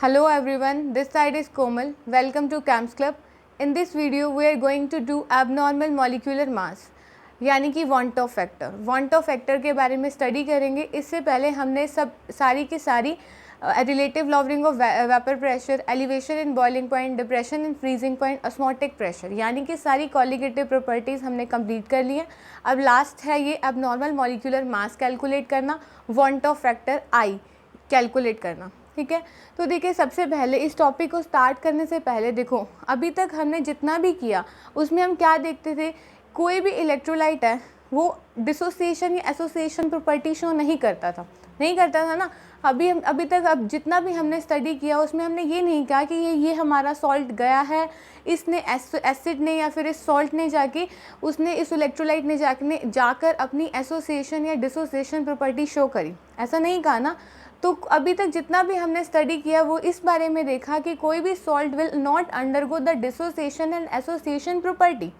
Hello everyone, this side is Komal. Welcome to CAMS Club. In this video, we are going to do abnormal molecular mass यानी कि want of factor. Want of factor के बारे में study करेंगे. इससे पहले हमने सारी की सारी relative lowering of vapor pressure, elevation in boiling point, depression in freezing point, osmotic pressure यानी कि सारी qualitative properties हमने complete कर ली हैं. अब लास्ट है ये abnormal molecular mass कैलकुलेट करना, want of factor I calculate करना. ठीक है, तो देखिए सबसे पहले इस टॉपिक को स्टार्ट करने से पहले देखो अभी तक हमने जितना भी किया उसमें हम क्या देखते थे, कोई भी इलेक्ट्रोलाइट है वो डिसोसिएशन या एसोसिएशन प्रॉपर्टी शो नहीं करता था ना. अभी तक अब जितना भी हमने स्टडी किया उसमें हमने ये नहीं कहा कि ये हमारा सॉल्ट गया है, इसने एसिड ने या फिर इस सॉल्ट ने जाके उसने इस इलेक्ट्रोलाइट ने जाकर अपनी एसोसिएशन या डिसोसिएशन प्रॉपर्टी शो करी, ऐसा नहीं कहा ना. तो अभी तक जितना भी हमने स्टडी किया वो इस बारे में देखा कि कोई भी salt will not undergo the dissociation and association property.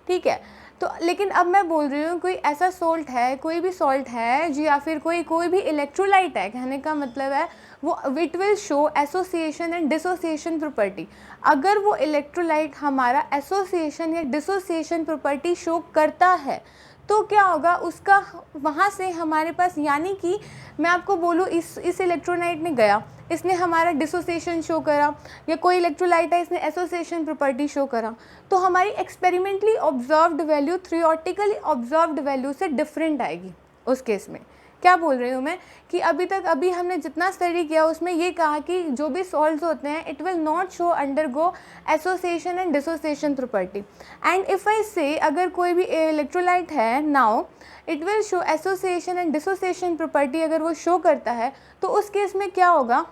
ठीक है, तो लेकिन अब मैं बोल रही हूँ कोई ऐसा सॉल्ट है, कोई भी सॉल्ट है जी या फिर कोई भी इलेक्ट्रोलाइट है, कहने का मतलब है वो it will show association and dissociation property. अगर वो इलेक्ट्रोलाइट हमारा एसोसिएशन या डिसोसिएशन प्रॉपर्टी शो करता है तो क्या होगा उसका वहाँ से हमारे पास, यानी कि मैं आपको बोलूँ इस इलेक्ट्रोलाइट ने गया, इसने हमारा डिसोसिएशन शो करा, या कोई इलेक्ट्रोलाइट है इसने एसोसिएशन प्रॉपर्टी शो करा, तो हमारी experimentally observed value theoretically observed value से डिफरेंट आएगी. उस केस में क्या बोल रही हूँ मैं कि अभी हमने जितना स्टडी किया उसमें ये कहा कि जो भी सॉल्ट्स होते हैं it will not show undergo association and dissociation property. And if I से अगर कोई भी इलेक्ट्रोलाइट है now it will show association and dissociation property, अगर वो शो करता है तो उस केस में क्या होगा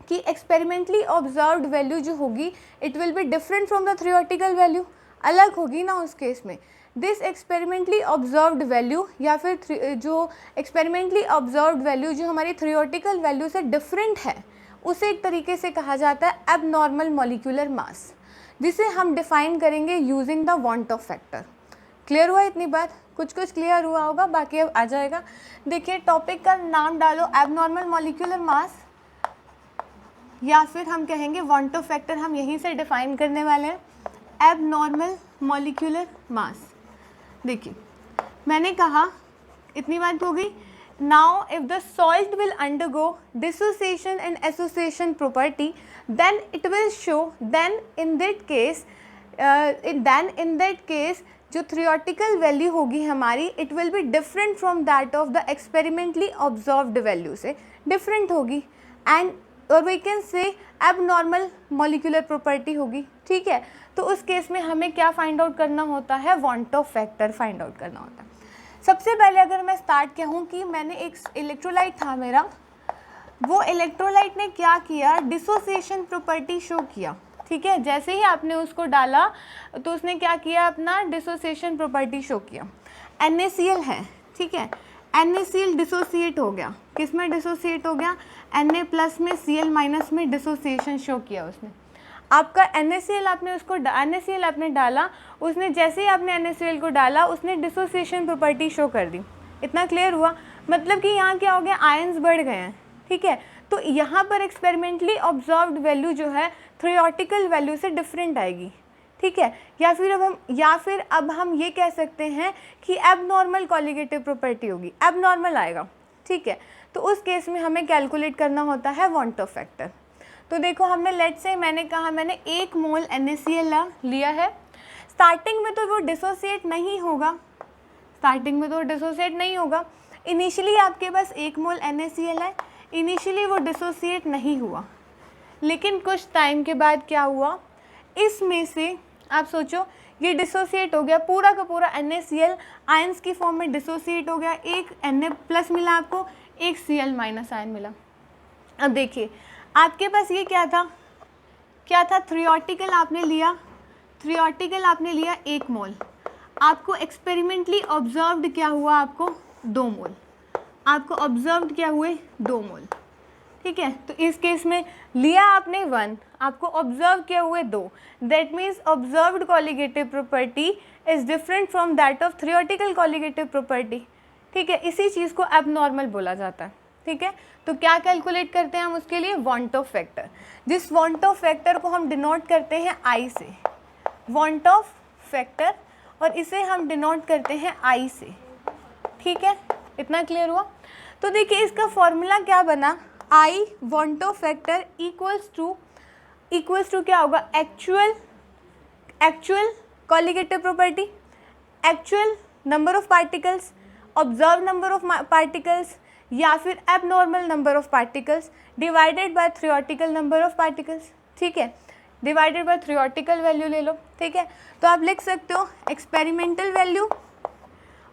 कि एक्सपेरिमेंटली ऑब्जर्व्ड वैल्यू जो होगी it will be different from the theoretical value, अलग होगी ना उस केस में. दिस एक्सपेरिमेंटली ऑब्जर्व्ड वैल्यू या फिर जो एक्सपेरिमेंटली ऑब्जर्व्ड वैल्यू जो हमारी थ्योरेटिकल वैल्यू से डिफरेंट है उसे एक तरीके से कहा जाता है एबनॉर्मल मॉलिक्यूलर मास, जिसे हम डिफाइन करेंगे using the want of factor. Clear हुआ इतनी बात? कुछ क्लियर हुआ होगा, बाकी अब आ जाएगा. देखिए टॉपिक का नाम डालो एबनॉर्मल मॉलिक्यूलर मास या फिर हम कहेंगे वांट ऑफ फैक्टर, हम यहीं से डिफाइन करने वाले हैं एबनॉर्मल मॉलिक्यूलर मास. देखिए मैंने कहा इतनी बात हो गई. Now if the salt will undergo dissociation and association property then it will show, then in that case जो थ्योरेटिकल वैल्यू होगी हमारी it will be different from that of the experimentally observed value से different होगी, and और we can say abnormal molecular property होगी. ठीक है, तो उस केस में हमें क्या फाइंड आउट करना होता है, want of factor find out करना होता है. सबसे पहले अगर मैं स्टार्ट कहूँ कि मैंने एक इलेक्ट्रोलाइट था मेरा, वो इलेक्ट्रोलाइट ने क्या किया, डिसोसिएशन प्रॉपर्टी शो किया. ठीक है, जैसे ही आपने उसको डाला तो उसने क्या किया, अपना डिसोसिएशन प्रॉपर्टी शो किया. NaCl है, ठीक है, NaCl डिसोसिएट हो गया, किस में डिसोसिएट हो गया, Na प्लस में Cl माइनस में डिसोसिएशन शो किया उसने. आपका NaCl आपने डाला, उसने जैसे ही आपने NaCl को डाला उसने डिसोसिएशन प्रॉपर्टी शो कर दी. इतना क्लियर हुआ? मतलब कि यहाँ क्या हो गया, आयंस बढ़ गए हैं. ठीक है, तो यहाँ पर एक्सपेरिमेंटली ऑब्जर्व्ड वैल्यू जो है थ्योरेटिकल वैल्यू से डिफरेंट आएगी. ठीक है, या फिर अब हम ये कह सकते हैं कि एबनॉर्मल कॉलिगेटिव प्रॉपर्टी होगी, एबनॉर्मल आएगा. ठीक है, तो उस केस में हमें कैलकुलेट करना होता है वांट ऑफ फैक्टर. तो देखो हमने लेट से मैंने कहा मैंने 1 मोल NaCl लिया है. स्टार्टिंग में तो वो डिसोसिएट नहीं होगा, इनिशियली आपके पास 1 मोल NaCl है, इनिशियली वो डिसोसिएट नहीं हुआ, लेकिन कुछ टाइम के बाद क्या हुआ, इसमें से आप सोचो ये डिसोसिएट हो गया, पूरा का पूरा NaCl आयंस की फॉर्म में डिसोसिएट हो गया. एक Na प्लस मिला आपको, एक Cl माइनस आयन मिला. अब देखिए आपके पास ये क्या था, थ्योरेटिकल आपने लिया 1 मोल, आपको एक्सपेरिमेंटली ऑब्जर्व्ड क्या हुआ, आपको 2 मोल, आपको ऑब्जर्व्ड क्या हुए 2 मोल. ठीक है, तो इस केस में लिया आपने 1, आपको ऑब्जर्व क्या हुए 2. That means observed colligative property is different from that of theoretical colligative property. ठीक है, इसी चीज़ को एबनॉर्मल बोला जाता है. ठीक है। तो क्या कैलकुलेट करते हैं हम उसके लिए, वांट ऑफ फैक्टर, जिस वांट ऑफ फैक्टर को हम डिनोट करते हैं आई से, वांट ऑफ फैक्टर, और इसे हम डिनोट करते हैं आई से, ठीक है। इतना क्लियर हुआ। तो देखिए इसका फॉर्मूला क्या बना, i van't factor equals to क्या होगा, actual colligative property, actual number of particles, observed number of particles, या फिर abnormal number of particles divided by theoretical number of particles, ठीक है। डिवाइडेड बाय थ्योरेटिकल वैल्यू ले लो, ठीक है। तो आप लिख सकते हो experimental value,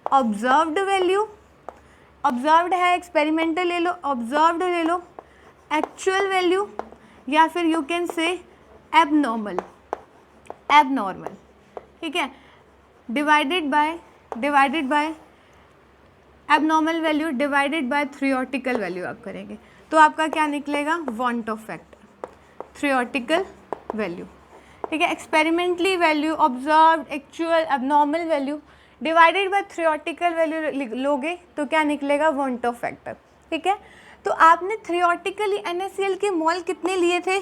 observed value, observed है एक्सपेरिमेंटल ले लो, ऑब्जर्व्ड ले लो, एक्चुअल वैल्यू, या फिर यू कैन से एबनॉर्मल, ठीक है, divided by abnormal value divided by theoretical value आप करेंगे, तो आपका क्या निकलेगा, want of factor, theoretical value, ठीक है। Experimentally value, observed, actual, abnormal value divided by theoretical value लोगे तो क्या निकलेगा, वांट ऑफ फैक्टर, ठीक है। तो आपने थ्योरेटिकली NaCl के मोल कितने लिए थे,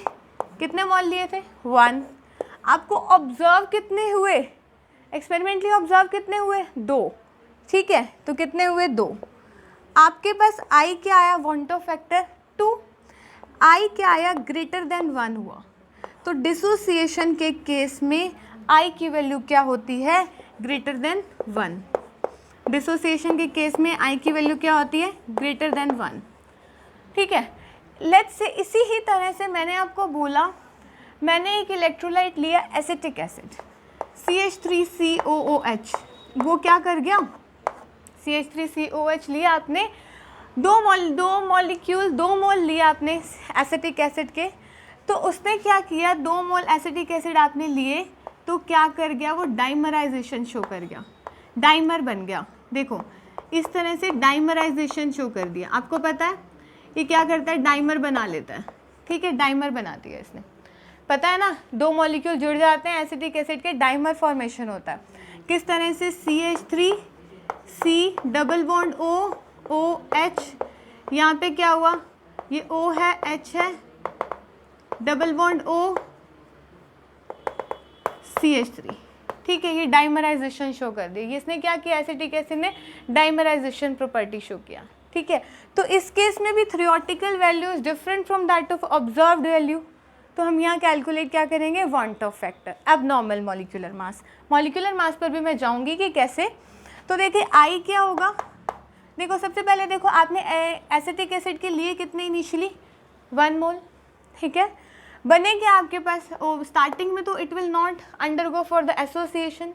कितने मोल लिए थे, 1। आपको ऑब्जर्व कितने हुए, एक्सपेरिमेंटली ऑब्जर्व कितने हुए, 2, ठीक है। तो कितने हुए, 2। आपके पास आई क्या आया, वांट ऑफ फैक्टर 2, आई क्या आया, ग्रेटर देन 1 हुआ। तो डिसोसिएशन के केस में आई की वैल्यू क्या होती है, ग्रेटर देन 1। डिसोसिएशन के केस में आई की वैल्यू क्या होती है, ग्रेटर देन 1, ठीक है। लेट्स से इसी ही तरह से मैंने आपको बोला, मैंने एक इलेक्ट्रोलाइट लिया एसिटिक एसिड CH3COOH, वो क्या कर गया, CH3COOH लिया आपने, 2 मोल लिया आपने एसिटिक एसिड के, तो उसने क्या किया, 2 मोल एसिटिक एसिड आपने लिए तो क्या कर गया, वो डाइमराइजेशन शो कर गया, डाइमर बन गया। देखो इस तरह से डाइमराइजेशन शो कर दिया। आपको पता है ये क्या करता है, डाइमर बना लेता है, ठीक है, डाइमर बना दिया इसने, पता है ना, 2 मॉलिक्यूल जुड़ जाते हैं एसिटिक एसिड के, डाइमर फॉर्मेशन होता है। किस तरह से, CH3C डबल बॉन्ड OH, यहाँ पे क्या हुआ, ये O है, H है, डबल बॉन्ड O CH3, ठीक है, ये डाइमराइजेशन शो कर दी। इसने क्या किया, एसिटिक एसिड ने डाइमराइजेशन प्रॉपर्टी शो किया, ठीक है। तो इस केस में भी theoretical value is different from that of observed value, तो हम यहाँ कैलकुलेट क्या करेंगे, want of factor, abnormal molecular mass. Molecular mass पर भी मैं जाऊँगी कि कैसे। तो देखिए आई क्या होगा, देखो सबसे पहले देखो आपने एसिटिक एसिड के लिए कितने इनिशियली, 1 मोल, ठीक है। बने क्या आपके पास, स्टार्टिंग में तो it will not undergo for the association,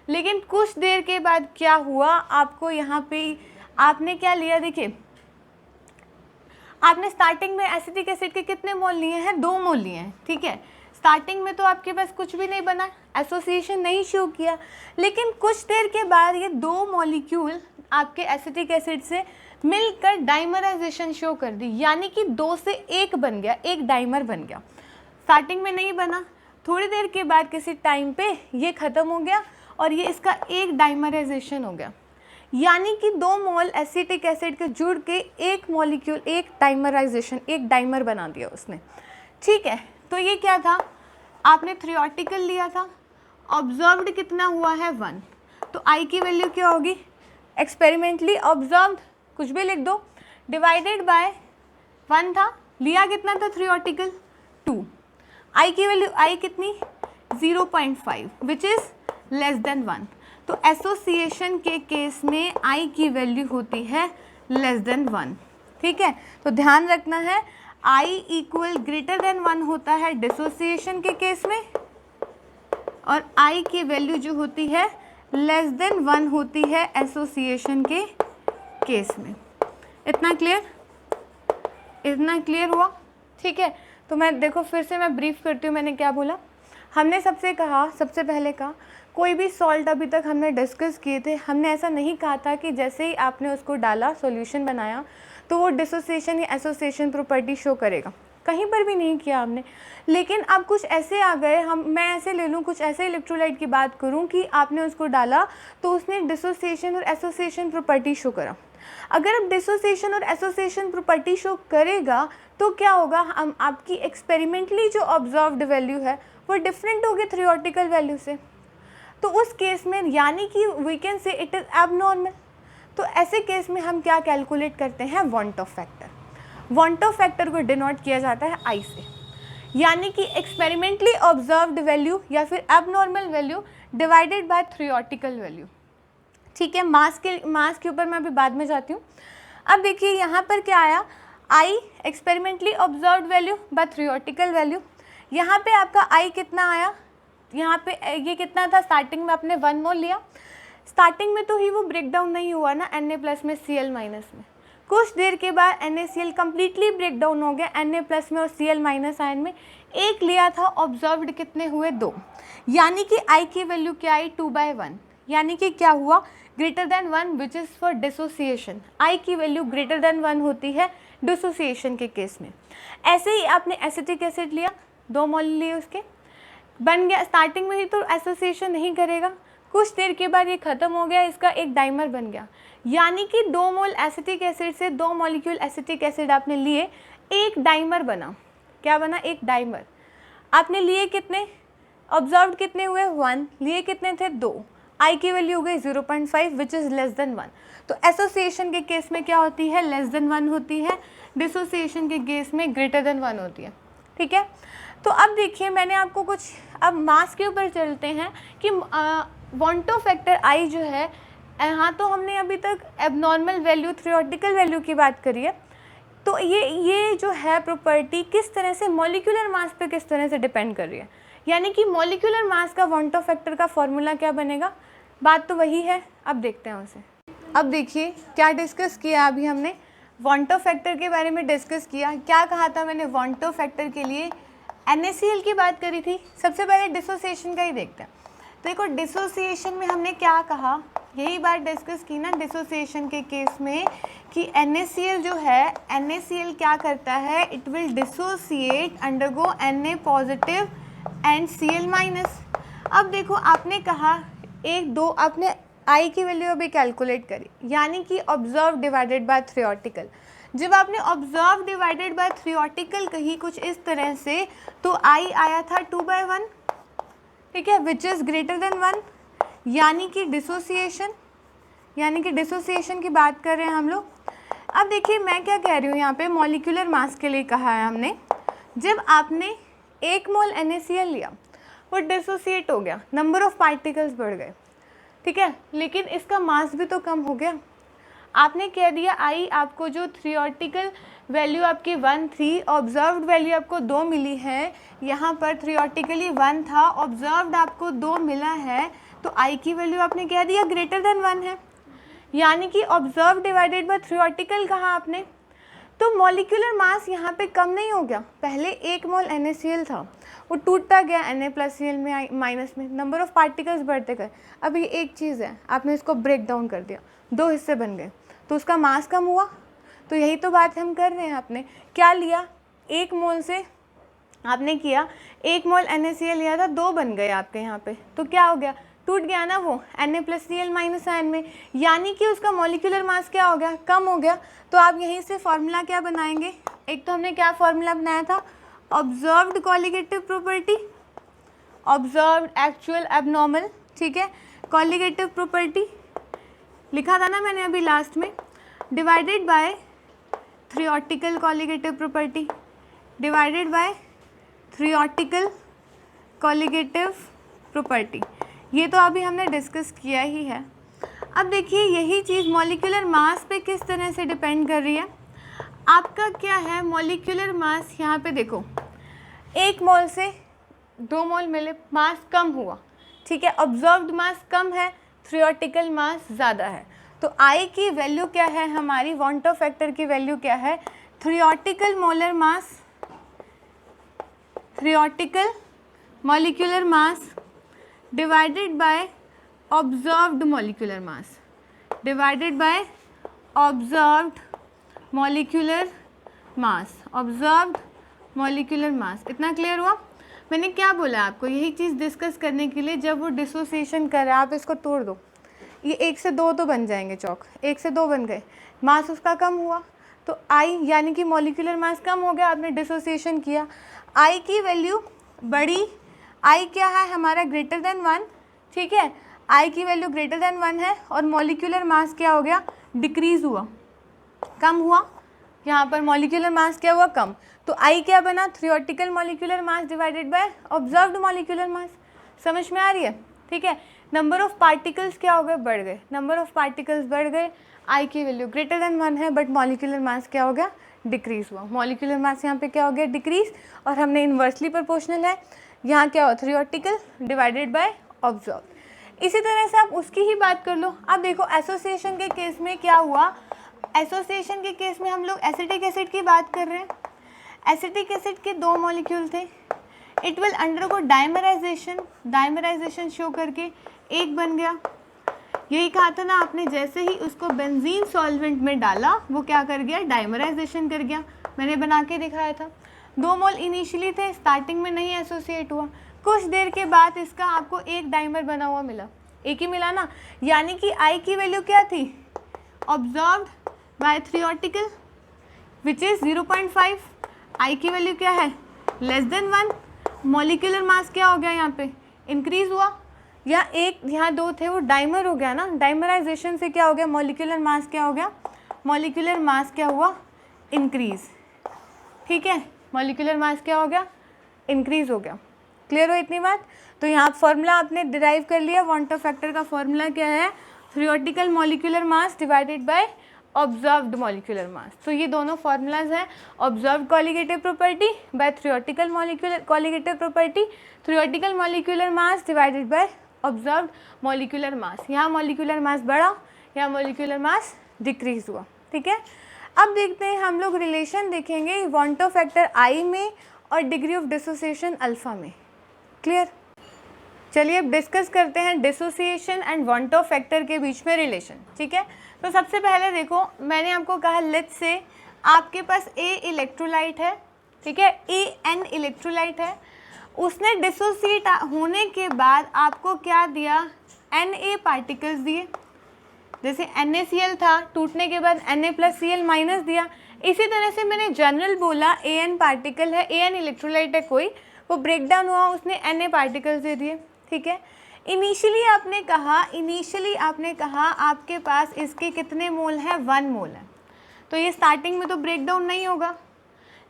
लेकिन कुछ देर के बाद क्या हुआ, आपको यहाँ पे आपने क्या लिया, देखिए आपने स्टार्टिंग में एसिटिक एसिड के कितने मोल लिए हैं, 2 मोल लिए हैं, ठीक है। स्टार्टिंग में तो आपके पास कुछ भी नहीं बना, एसोसिएशन नहीं शो किया, लेकिन कुछ देर के बाद ये 2 मॉलिक्यूल आपके एसिटिक एसिड से मिलकर डाइमराइजेशन शो कर दी, यानी कि 2 से 1 बन गया, एक डाइमर बन गया। स्टार्टिंग में नहीं बना, थोड़ी देर के बाद किसी टाइम पे ये ख़त्म हो गया और ये इसका एक डाइमराइजेशन हो गया, यानी कि 2 मोल एसिटिक एसिड के जुड़ के एक मॉलिक्यूल, एक डाइमराइजेशन, एक डाइमर बना दिया उसने, ठीक है। तो ये क्या था, आपने थ्योरेटिकल लिया था, ऑब्जर्व्ड कितना हुआ है, 1, तो आई की वैल्यू क्या होगी, एक्सपेरिमेंटली ऑब्जर्व्ड कुछ भी लिख दो, डिवाइडेड बाय 1 था, लिया कितना था थ्योरेटिकल, 2, आई की वैल्यू, आई कितनी, 0.5 विच इज़ लेस देन 1। तो एसोसिएशन के केस में आई की वैल्यू होती है लेस देन 1, ठीक है। तो ध्यान रखना है, आई इक्वल ग्रेटर देन 1 होता है डिसोसिएशन के केस में, और आई की वैल्यू जो होती है लेस देन 1 होती है एसोसिएशन के केस में। इतना क्लियर हुआ, ठीक है। तो मैं देखो फिर से मैं ब्रीफ करती हूँ, मैंने क्या बोला, हमने सबसे पहले कहा कोई भी सॉल्ट अभी तक हमने डिस्कस किए थे, हमने ऐसा नहीं कहा था कि जैसे ही आपने उसको डाला, सॉल्यूशन बनाया, तो वो डिसोसिएशन या एसोसिएशन प्रॉपर्टी शो करेगा, कहीं पर भी नहीं किया हमने। लेकिन अब कुछ ऐसे आ गए, मैं ऐसे ले लूँ, कुछ ऐसे इलेक्ट्रोलाइट की बात करूँ कि आपने उसको डाला तो उसने डिसोसिएशन और एसोसिएशन प्रॉपर्टी शो करा। अगर अब डिसोसिएशन और एसोसिएशन प्रॉपर्टी शो करेगा तो क्या होगा, हम आपकी एक्सपेरिमेंटली जो ऑब्जर्व्ड वैल्यू है वो डिफरेंट होगी थ्योरेटिकल वैल्यू से, तो उस केस में यानी कि we can say it is abnormal. तो ऐसे केस में हम क्या कैलकुलेट करते हैं, van't factor. Van't factor को डिनोट किया जाता है आई से, यानी कि एक्सपेरिमेंटली ऑब्जर्व्ड वैल्यू या फिर abnormal value divided by theoretical value. ठीक है, मास के ऊपर मैं अभी बाद में जाती हूँ। अब देखिए यहाँ पर क्या आया, I experimentally observed value by theoretical value. यहाँ पे आपका आई कितना आया, यहाँ पे ये कितना था, स्टार्टिंग में आपने 1 मोल लिया, स्टार्टिंग में तो ही वो ब्रेक डाउन नहीं हुआ ना Na+ में Cl- में, कुछ देर के बाद NaCl कम्प्लीटली ब्रेक डाउन हो गया Na+ में और Cl- आयन में, एक लिया था, ऑब्जर्व्ड कितने हुए 2, यानी कि I की वैल्यू क्या आई 2/1, यानी कि क्या हुआ greater than 1 which is for dissociation. I की वैल्यू ग्रेटर देन 1 होती है डिसोसिएशन के केस में। ऐसे ही आपने एसिटिक एसिड लिया, 2 मोल लिए, उसके बन गया, स्टार्टिंग में ही तो एसोसिएशन नहीं करेगा, कुछ देर के बाद ये ख़त्म हो गया, इसका एक डाइमर बन गया, यानी कि 2 मोल एसिटिक एसिड से 2 मॉलिक्यूल एसिटिक एसिड आपने लिए, एक डाइमर बना। क्या बना, एक डाइमर। आपने लिए कितने, ऑब्जर्व्ड कितने हुए 1, लिए कितने थे 2, आई की वैल्यू हो गई 0.5 विच इज़ लेस देन 1। तो एसोसिएशन के केस में क्या होती है, लेस देन 1 होती है, डिसोसिएशन के केस में ग्रेटर देन 1 होती है। ठीक है, तो अब देखिए मैंने आपको कुछ, अब मास के ऊपर चलते हैं कि वांट ऑफ फैक्टर आई जो है, यहाँ तो हमने अभी तक एबनॉर्मल वैल्यू थ्योरेटिकल वैल्यू की बात करी है, तो ये जो है प्रॉपर्टी किस तरह से मॉलिक्यूलर मास पे किस तरह से डिपेंड कर रही है, यानी कि मॉलिक्यूलर मास का वांट ऑफ फैक्टर का फॉर्मूला क्या बनेगा, बात तो वही है। अब देखते हैं उसे। अब देखिए क्या डिस्कस किया अभी हमने, वांट ऑफ फैक्टर के बारे में डिस्कस किया। क्या कहा था मैंने, वांट ऑफ फैक्टर के लिए NaCl की बात करी थी। सबसे पहले डिसोसिएशन का ही देखते हैं। तो देखो डिसोसिएशन में हमने क्या कहा, यही बात डिस्कस की ना डिसोसिएशन के केस में कि NaCl जो है, NaCl क्या करता है, it will dissociate undergo Na+ and Cl-। अब देखो आपने कहा 1 2, आपने आई की वैल्यू अभी कैलकुलेट करी, यानी कि ऑब्जर्व डिवाइडेड बाय थ्योरेटिकल। जब आपने ऑब्जर्व डिवाइडेड बाय थ्योरेटिकल कही कुछ इस तरह से, तो आई आया था 2/1, ठीक है, विच इज़ ग्रेटर देन 1, यानी कि डिसोसिएशन की बात कर रहे हैं हम लोग। अब देखिए मैं क्या कह रही हूँ, यहाँ पे मॉलिक्यूलर मास के लिए कहा है हमने, जब आपने 1 मोल NaCl लिया, वो डिसोसिएट हो गया, नंबर ऑफ पार्टिकल्स बढ़ गए, ठीक है, लेकिन इसका मास भी तो कम हो गया। आपने कह दिया आई आपको जो थ्योरेटिकल वैल्यू आपकी 1 थी, ऑब्जर्व्ड वैल्यू आपको 2 मिली है, यहाँ पर थ्योरेटिकली 1 था, ऑब्जर्व्ड आपको 2 मिला है, तो आई की वैल्यू आपने कह दिया ग्रेटर देन 1 है, यानी कि ऑब्जर्व डिवाइडेड बाय थ्योरेटिकल कहा आपने। तो मॉलिक्यूलर मास यहाँ पे कम नहीं हो गया, पहले 1 मोल NaCl था, वो टूटता गया Na+Cl में माइनस में, नंबर ऑफ पार्टिकल्स बढ़ते गए। अभी एक चीज़ है, आपने इसको ब्रेक डाउन कर दिया, 2 हिस्से बन गए, तो उसका मास कम हुआ। तो यही तो बात हम कर रहे हैं, आपने क्या लिया, 1 मोल से आपने किया 1 मोल NaCl लिया था, 2 बन गए आपके यहाँ पे, तो क्या हो गया, टूट गया ना वो Na+Cl- आयन में, यानी कि उसका मॉलिक्यूलर मास क्या हो गया, कम हो गया। तो आप यहीं से फॉर्मूला क्या बनाएंगे, एक तो हमने क्या फॉर्मूला बनाया था, observed colligative property, observed actual abnormal, ठीक है, कॉलिगेटिव प्रॉपर्टी लिखा था ना मैंने अभी लास्ट में, divided by theoretical colligative property, divided by theoretical colligative property, ये तो अभी हमने डिस्कस किया ही है। अब देखिए यही चीज़ मॉलिक्यूलर मास पे किस तरह से डिपेंड कर रही है। आपका क्या है मॉलिक्यूलर मास, यहाँ पे देखो 1 मोल से 2 मोल मिले, मास कम हुआ, ठीक है, ऑब्जर्व्ड मास कम है, थ्योरेटिकल मास ज़्यादा है। तो आई की वैल्यू क्या है हमारी, वांट ऑफ फैक्टर की वैल्यू क्या है, theoretical molar mass, theoretical molecular mass divided by observed molecular mass, divided by observed molecular mass, observed molecular मास। इतना क्लियर हुआ। मैंने क्या बोला आपको, यही चीज़ डिस्कस करने के लिए, जब वो डिसोसिएशन कर रहा है, आप इसको तोड़ दो, ये 1 से 2 तो बन जाएंगे चौक, 1 से 2 बन गए, मास उसका कम हुआ, तो आई यानी कि मॉलिक्यूलर मास कम हो गया, आपने डिसोसिएशन किया, आई की वैल्यू बढ़ी, आई क्या है हमारा ग्रेटर देन 1, ठीक है, आई की वैल्यू ग्रेटर देन 1 है, और मॉलिक्यूलर मास क्या हो गया, डिक्रीज़ हुआ, कम हुआ, यहाँ पर मॉलिक्यूलर मास क्या हुआ, कम, तो आई क्या बना, theoretical molecular mass divided by observed molecular मास। समझ में आ रही है, ठीक है। नंबर ऑफ पार्टिकल्स क्या हो गए, बढ़ गए, नंबर ऑफ पार्टिकल्स बढ़ गए, आई की वैल्यू ग्रेटर देन 1 है, बट मॉलिक्यूलर मास क्या हो गया, डिक्रीज हुआ, मॉलिक्यूलर मास यहाँ पे क्या हो गया, डिक्रीज, और हमने इन्वर्सली प्रोपोर्शनल है, यहाँ क्या हो, थ्योरेटिकल डिवाइडेड बाय ऑब्जर्व्ड। इसी तरह से आप उसकी ही बात कर लो। अब देखो एसोसिएशन के केस में क्या हुआ, एसोसिएशन के केस में हम लोग एसिटिक एसिड की बात कर रहे हैं, एसिटिक एसिड के 2 मॉलिक्यूल थे, it will undergo dimerisation, dimerisation show करके एक बन गया, यही कहा था ना आपने, जैसे ही उसको बेंजीन सॉल्वेंट में डाला वो क्या कर गया, डाइमराइजेशन कर गया, मैंने बना के दिखाया था। 2 मोल इनिशियली थे, स्टार्टिंग में नहीं एसोसिएट हुआ, कुछ देर के बाद इसका आपको एक डाइमर बना हुआ मिला, एक ही मिला ना, यानी कि आई की वैल्यू क्या थी, observed by theoretical which is 0.5, आई की वैल्यू क्या है, लेस देन 1, मॉलिक्यूलर मास क्या हो गया, यहाँ पे इंक्रीज हुआ, या एक यहाँ 2 थे वो डाइमर हो गया ना, डाइमराइजेशन से क्या हो गया, मॉलिक्यूलर मास क्या हो गया, मॉलिक्यूलर मास क्या हुआ, इंक्रीज, ठीक है, मॉलिक्यूलर मास क्या हो गया, इंक्रीज हो गया। क्लियर हो इतनी बात। तो यहाँ फॉर्मूला आपने डिराइव कर लिया, वॉन्ट ऑफ फैक्टर का फॉर्मूला क्या है, theoretical molecular mass divided by observed molecular मास। तो ये दोनों फॉर्मूलाज हैं, observed colligative property bye theoretical molecular colligative property, theoretical molecular mass divided by observed molecular मास। यहाँ मॉलिक्यूलर मास बढ़ा, यहाँ मॉलिक्यूलर मास डिक्रीज हुआ, ठीक है। अब देखते हैं हम लोग रिलेशन देखेंगे वॉन्ट ऑफ फैक्टर आई में और डिग्री ऑफ डिसोसिएशन अल्फा में। क्लियर। चलिए अब डिस्कस करते हैं dissociation and want of factor के बीच में रिलेशन, ठीक है। तो सबसे पहले देखो, मैंने आपको कहा लेट्स से आपके पास ए इलेक्ट्रोलाइट है, ठीक है, ए एन इलेक्ट्रोलाइट है, उसने डिसोसिएट होने के बाद आपको क्या दिया, एन ए पार्टिकल्स दिए, जैसे NaCl था, टूटने के बाद Na+Cl- दिया। इसी तरह से मैंने जनरल बोला An पार्टिकल है, An इलेक्ट्रोलाइट है कोई, वो ब्रेक डाउन हुआ, उसने Na पार्टिकल्स दे दिए, ठीक है। इनिशियली आपने कहा आपके पास इसके कितने मोल हैं, 1 मोल है, तो ये स्टार्टिंग में तो ब्रेक डाउन नहीं होगा,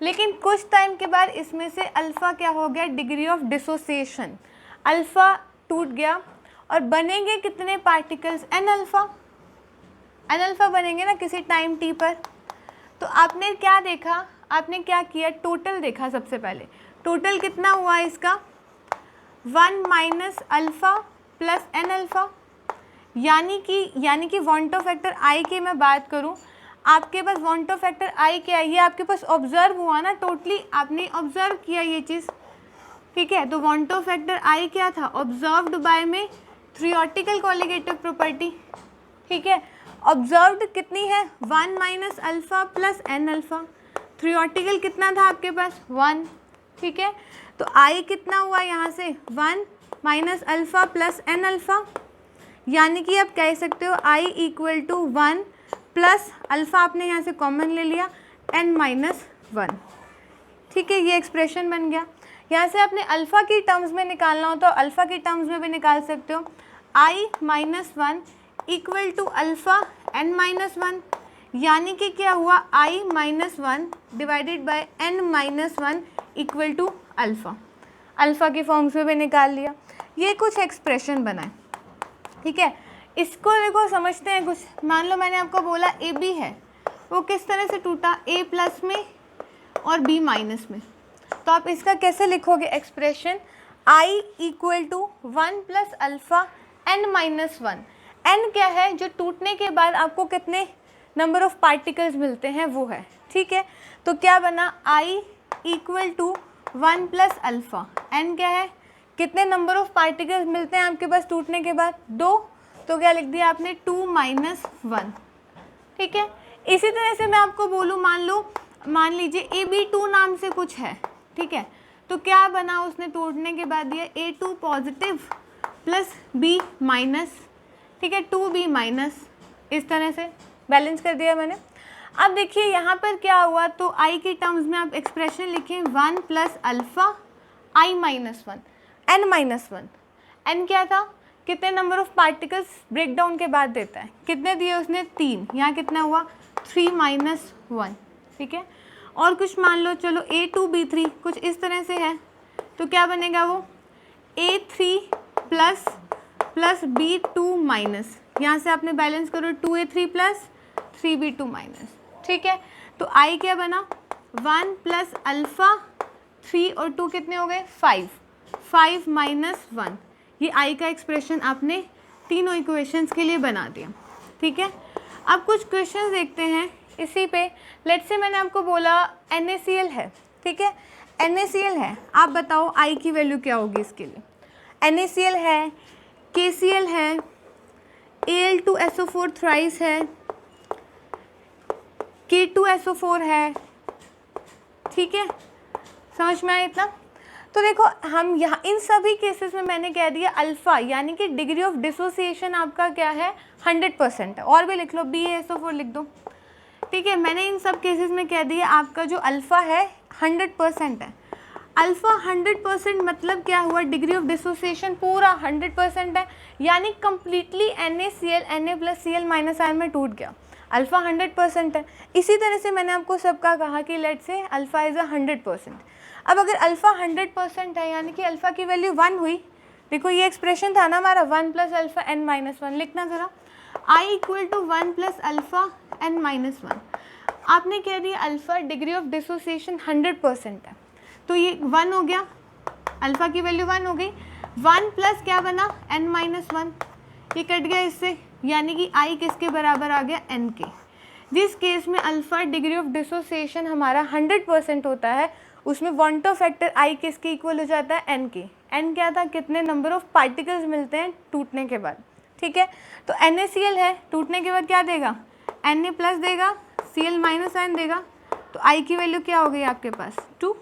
लेकिन कुछ टाइम के बाद इसमें से अल्फ़ा क्या हो गया, डिग्री ऑफ डिसोसिएशन, अल्फ़ा टूट गया और बनेंगे कितने पार्टिकल्स, एन अल्फ़ा बनेंगे ना किसी टाइम टी पर। तो आपने क्या देखा, आपने क्या किया, टोटल देखा, सबसे पहले टोटल कितना हुआ इसका, 1 minus alpha plus n alpha, यानी कि वॉन्ट ऑफ फैक्टर आई की मैं बात करूं, आपके पास वॉन्ट ऑफ फैक्टर आई क्या है, ये आपके पास ऑब्जर्व हुआ ना, टोटली आपने ऑब्जर्व किया ये चीज़, ठीक है। तो वॉन्ट ऑफ फैक्टर आई क्या था, ऑब्जर्व्ड बाय में थ्योरेटिकल कॉलिगेटिव प्रॉपर्टी, ठीक है। ऑब्जर्व्ड कितनी है, 1 minus alpha plus n alpha, theoretical कितना था आपके पास, 1, ठीक है। तो आई कितना हुआ यहाँ से, 1 minus alpha plus n alpha, यानी कि आप कह सकते हो i equal to 1 plus alpha, आपने यहाँ से कॉमन ले लिया, n-1, ठीक है, ये एक्सप्रेशन बन गया। यहाँ से आपने अल्फ़ा की टर्म्स में निकालना हो तो अल्फ़ा की टर्म्स में भी निकाल सकते हो, i-1 equal to alpha n-1, यानी कि क्या हुआ, i-1 divided by n-1 equal to alpha, alpha की फॉर्म्स में भी निकाल लिया। ये कुछ एक्सप्रेशन बना है, ठीक है। इसको देखो समझते हैं कुछ, मान लो मैंने आपको बोला ए बी है, वो किस तरह से टूटा, ए प्लस में और बी माइनस में, तो आप इसका कैसे लिखोगे expression, i equal to 1 plus alpha n-1, n क्या है, जो टूटने के बाद आपको कितने नंबर ऑफ पार्टिकल्स मिलते हैं वो है, ठीक है। तो क्या बना, I equal to 1 plus alpha, n क्या है, कितने नंबर ऑफ पार्टिकल्स मिलते हैं आपके पास टूटने के बाद, 2, तो क्या लिख दिया आपने 2 माइनस 1, ठीक है। इसी तरह से मैं आपको बोलूँ, मान लीजिए AB2 नाम से कुछ है, ठीक है, तो क्या बना, उसने टूटने के बाद दिया A2 positive plus B minus, ठीक है, 2b माइनस, इस तरह से बैलेंस कर दिया मैंने। अब देखिए यहाँ पर क्या हुआ, तो i के टर्म्स में आप एक्सप्रेशन लिखें 1 plus alpha i minus 1, n minus 1। n क्या था, कितने number of particles break down के बाद देता है, कितने दिए उसने 3, यहाँ कितना हुआ 3 माइनस 1, ठीक है। और कुछ मान लो, चलो A2B3 कुछ इस तरह से है, तो क्या बनेगा वो A3 प्लस B2 माइनस, यहाँ से आपने बैलेंस करो 2A3 प्लस 3B2 माइनस, ठीक है। तो I क्या बना 1 प्लस अल्फ़ा 3 और 2 कितने हो गए 5 माइनस 1, ये I का एक्सप्रेशन आपने तीनों इक्वेशंस के लिए बना दिया, ठीक है। अब कुछ क्वेश्चंस देखते हैं इसी पे। लेट्स से मैंने आपको बोला NaCl है, ठीक है, NaCl है, आप बताओ I की वैल्यू क्या होगी इसके लिए। NaCl है, KCl है, Al2SO4 थ्राइस है, K2SO4 है, ठीक है, समझ में आया इतना। तो देखो हम यहाँ इन सभी केसेस में मैंने कह दिया अल्फ़ा यानी कि डिग्री ऑफ डिसोसिएशन आपका क्या है 100% है, और भी लिख लो BaSO4 लिख दो, ठीक है। मैंने इन सब केसेस में कह दिया आपका जो अल्फ़ा है 100% है। अल्फ़ा 100% मतलब क्या हुआ, डिग्री ऑफ डिसोसिएशन पूरा 100% है, यानी completely NaCl Na plus Cl minus ion में टूट गया, अल्फ़ा 100% है। इसी तरह से मैंने आपको सबका कहा कि लेट से अल्फ़ा इज़ 100%। अब अगर अल्फ़ा 100% है यानी कि अल्फ़ा की वैल्यू 1 हुई, देखो ये एक्सप्रेशन था ना हमारा 1 प्लस अल्फ़ा n माइनस 1, लिखना ज़रा I equal to 1 plus alpha n minus 1। आपने कह दिया अल्फ़ा डिग्री ऑफ डिसोसिएशन 100% है, तो ये 1 हो गया, अल्फ़ा की वैल्यू 1 हो गई, 1 प्लस क्या बना n माइनस 1, ये कट गया इससे, यानी कि I किसके बराबर आ गया n के। जिस केस में अल्फ़ा डिग्री ऑफ डिसोसिएशन हमारा 100% होता है उसमें वांट ऑफ फैक्टर I किसके इक्वल हो जाता है n के। n क्या था, कितने नंबर ऑफ पार्टिकल्स मिलते हैं टूटने के बाद, ठीक है। तो NaCl है, टूटने के बाद क्या देगा Na प्लस देगा, Cl माइनस आयन देगा, तो I की वैल्यू क्या हो गई आपके पास 2।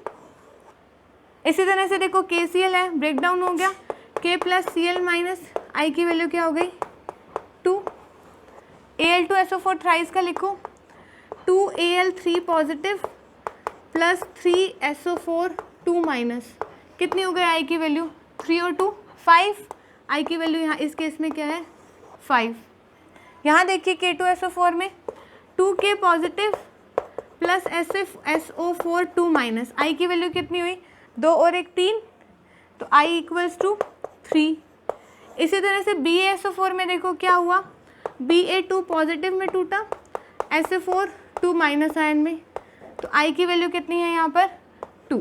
इसी तरह से देखो KCl है, ब्रेक डाउन हो गया, K plus Cl minus I की वैल्यू क्या हो गई 2। Al2SO4 थ्राइस का लिखो 2Al3 positive plus 3SO4 2 minus, कितनी हो गई I की वैल्यू 3 और 2 5, I की वैल्यू यहाँ इस केस में क्या है 5। यहाँ देखिए K2SO4 में 2K positive plus SO4 2 minus, I की वैल्यू कितनी हुई 2 और 1 3, तो I इक्वल्स टू 3। इसी तरह से BaSO4 में देखो क्या हुआ, Ba2 पॉजिटिव में टूटा, SO4 2 माइनस आयन में, तो I की वैल्यू कितनी है यहाँ पर 2,